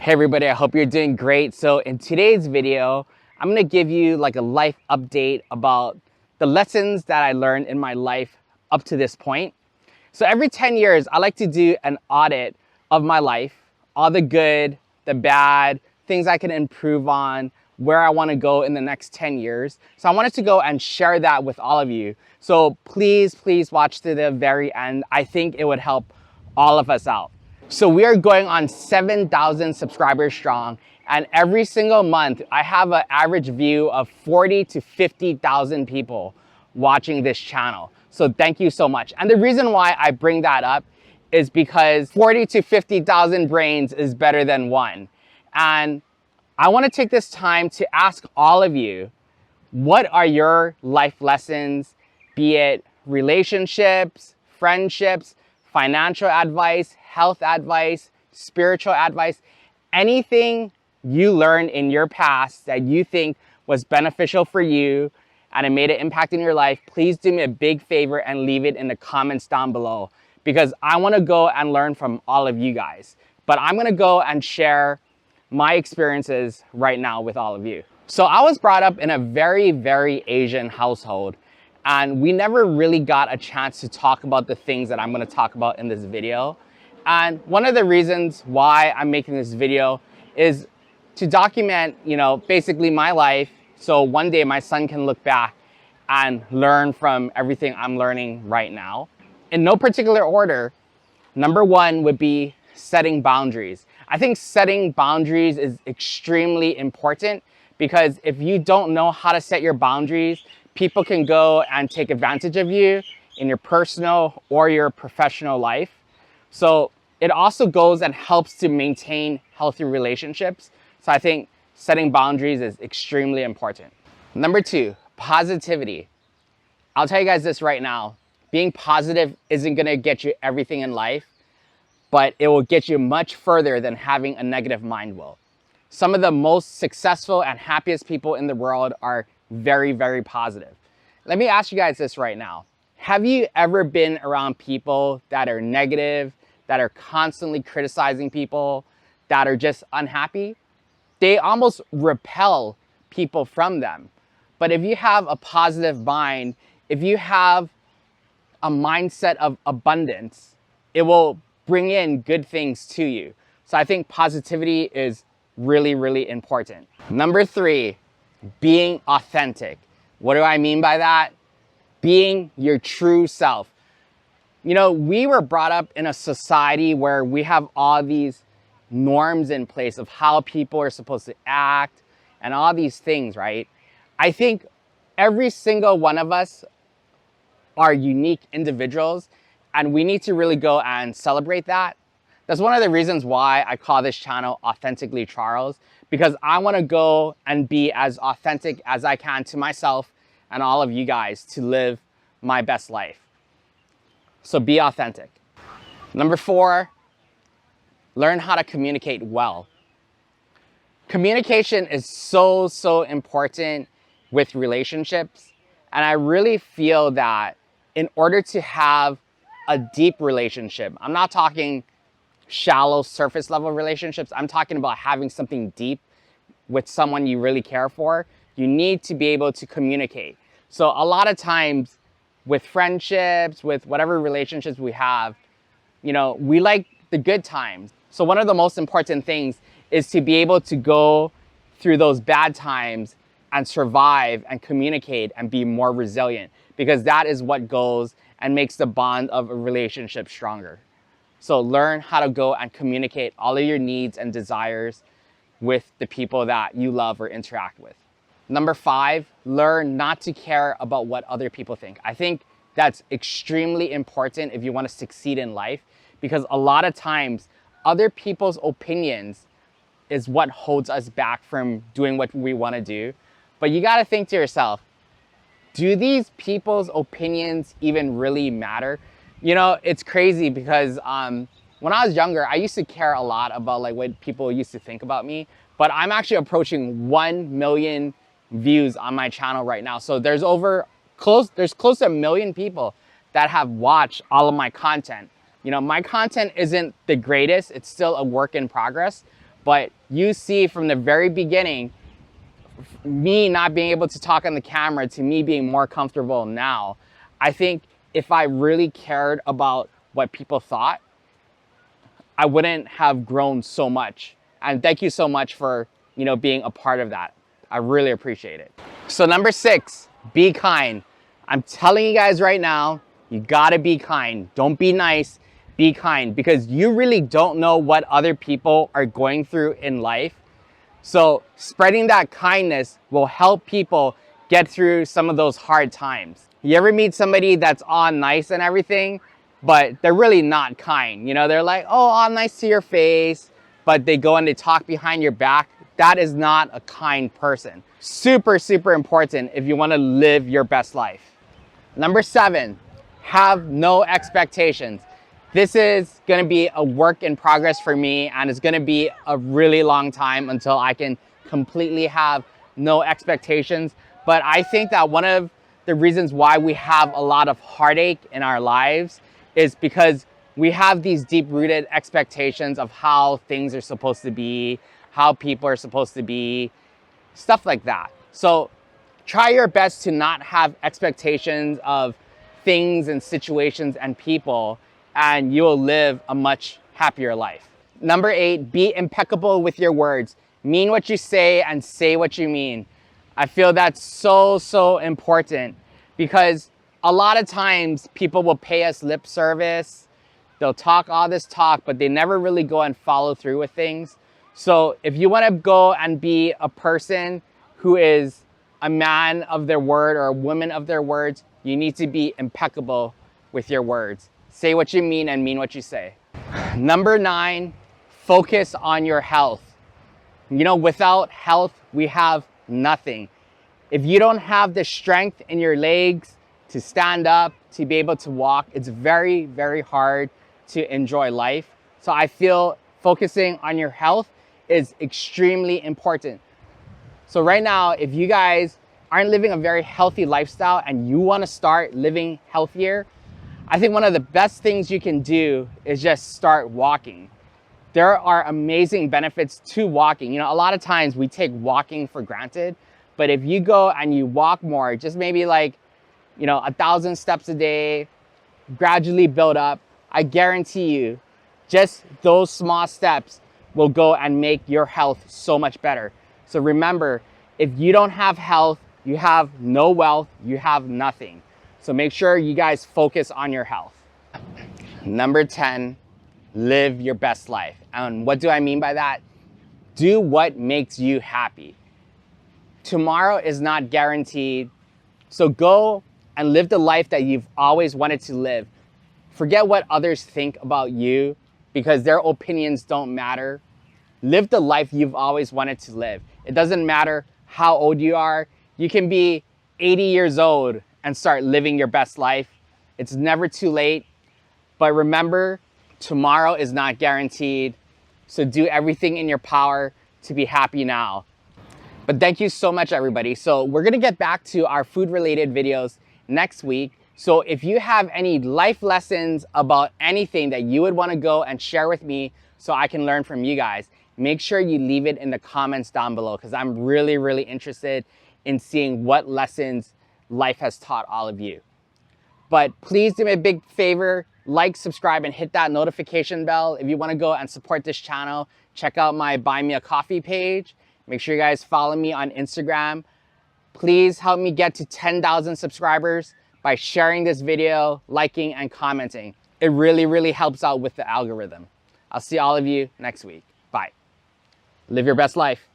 Hey everybody, I hope you're doing great. So in today's video, I'm gonna give you like a life update about the lessons that I learned in my life up to this point. So every 10 years, I like to do an audit of my life, all the good, the bad, things I can improve on, where I wanna go in the next 10 years. So I wanted to go and share that with all of you. So please watch to the very end. I think it would help all of us out. So we are going on 7,000 subscribers strong, and every single month I have an average view of 40 to 50,000 people watching this channel. So thank you so much. And the reason why I bring that up is because 40 to 50,000 brains is better than one. And I want to take this time to ask all of you, what are your life lessons, be it relationships, friendships, financial advice, health advice, spiritual advice, anything you learned in your past that you think was beneficial for you and it made an impact in your life, please do me a big favor and leave it in the comments down below, because I want to go and learn from all of you guys. But I'm going to go and share my experiences right now with all of you. So I was brought up in a very Asian household, and we never really got a chance to talk about the things that I'm going to talk about in this video. And one of the reasons why I'm making this video is to document, basically my life. So one day my son can look back and learn from everything I'm learning right now. In no particular order, number one would be setting boundaries. I think setting boundaries is extremely important, because if you don't know how to set your boundaries, people can go and take advantage of you in your personal or your professional life. So it also goes and helps to maintain healthy relationships. So I think setting boundaries is extremely important. Number two, positivity. I'll tell you guys this right now. Being positive isn't gonna get you everything in life, but it will get you much further than having a negative mind will. Some of the most successful and happiest people in the world are very positive. Let me ask you guys this right now. Have you ever been around people that are negative, that are constantly criticizing people, that are just unhappy? They almost repel people from them. But if you have a positive mind, if you have a mindset of abundance, it will bring in good things to you. So I think positivity is really important. Number three, being authentic. What do I mean by that? Being your true self. We were brought up in a society where we have all these norms in place of how people are supposed to act and all these things, right? I think every single one of us are unique individuals, and we need to really go and celebrate that. That's one of the reasons why I call this channel Authentically Charles, because I want to go and be as authentic as I can to myself and all of you guys to live my best life. So be authentic. Number four, learn how to communicate well. Communication is so important with relationships. And I really feel that in order to have a deep relationship, I'm not talking shallow surface level relationships, I'm talking about having something deep with someone you really care for, you need to be able to communicate. So a lot of times with friendships, with whatever relationships we have, we like the good times. So one of the most important things is to be able to go through those bad times and survive and communicate and be more resilient, because that is what goes and makes the bond of a relationship stronger. So learn how to go and communicate all of your needs and desires with the people that you love or interact with. Number five, learn not to care about what other people think. I think that's extremely important if you want to succeed in life, because a lot of times other people's opinions is what holds us back from doing what we want to do. But you got to think to yourself, do these people's opinions even really matter? It's crazy because when I was younger, I used to care a lot about what people used to think about me. But I'm actually approaching 1 million views on my channel right now. So there's close to 1 million people that have watched all of my content. My content isn't the greatest. It's still a work in progress. But you see from the very beginning, me not being able to talk on the camera to me being more comfortable now. I think if I really cared about what people thought, I wouldn't have grown so much. And thank you so much for, being a part of that. I really appreciate it. So number 6, be kind. I'm telling you guys right now, you gotta be kind. Don't be nice, be kind, because you really don't know what other people are going through in life. So spreading that kindness will help people get through some of those hard times. You ever meet somebody that's all nice and everything, but they're really not kind? They're like, oh, all nice to your face, but they go and they talk behind your back. That is not a kind person. Super, super important if you want to live your best life. Number 7, have no expectations. This is going to be a work in progress for me, and it's going to be a really long time until I can completely have no expectations. But I think that one of the reasons why we have a lot of heartache in our lives is because we have these deep-rooted expectations of how things are supposed to be, how people are supposed to be, stuff like that. So try your best to not have expectations of things and situations and people, and you will live a much happier life. Number 8, be impeccable with your words. Mean what you say and say what you mean. I feel that's so, so important, because a lot of times people will pay us lip service. They'll talk all this talk, but they never really go and follow through with things. So if you want to go and be a person who is a man of their word or a woman of their words, you need to be impeccable with your words. Say what you mean and mean what you say. Number 9, focus on your health. Without health, we have nothing. If you don't have the strength in your legs to stand up, to be able to walk, it's very, very hard to enjoy life. So I feel focusing on your health is extremely important. So right now, if you guys aren't living a very healthy lifestyle and you want to start living healthier, I think one of the best things you can do is just start walking. There are amazing benefits to walking. A lot of times we take walking for granted, but if you go and you walk more, just maybe 1,000 steps a day, gradually build up, I guarantee you, just those small steps will go and make your health so much better. So remember, if you don't have health, you have no wealth, you have nothing. So make sure you guys focus on your health. Number 10, live your best life. And what do I mean by that? Do what makes you happy. Tomorrow is not guaranteed, so go and live the life that you've always wanted to live. Forget what others think about you, because their opinions don't matter. Live the life you've always wanted to live. It doesn't matter how old you are. You can be 80 years old and start living your best life. It's never too late. But remember, tomorrow is not guaranteed. So do everything in your power to be happy now. But thank you so much, everybody. So we're gonna get back to our food-related videos next week. So if you have any life lessons about anything that you would want to go and share with me so I can learn from you guys, make sure you leave it in the comments down below, because I'm really, really interested in seeing what lessons life has taught all of you. But please do me a big favor, like, subscribe, and hit that notification bell. If you want to go and support this channel, check out my Buy Me a Coffee page. Make sure you guys follow me on Instagram. Please help me get to 10,000 subscribers by sharing this video, liking, and commenting. It really, really helps out with the algorithm. I'll see all of you next week. Bye. Live your best life.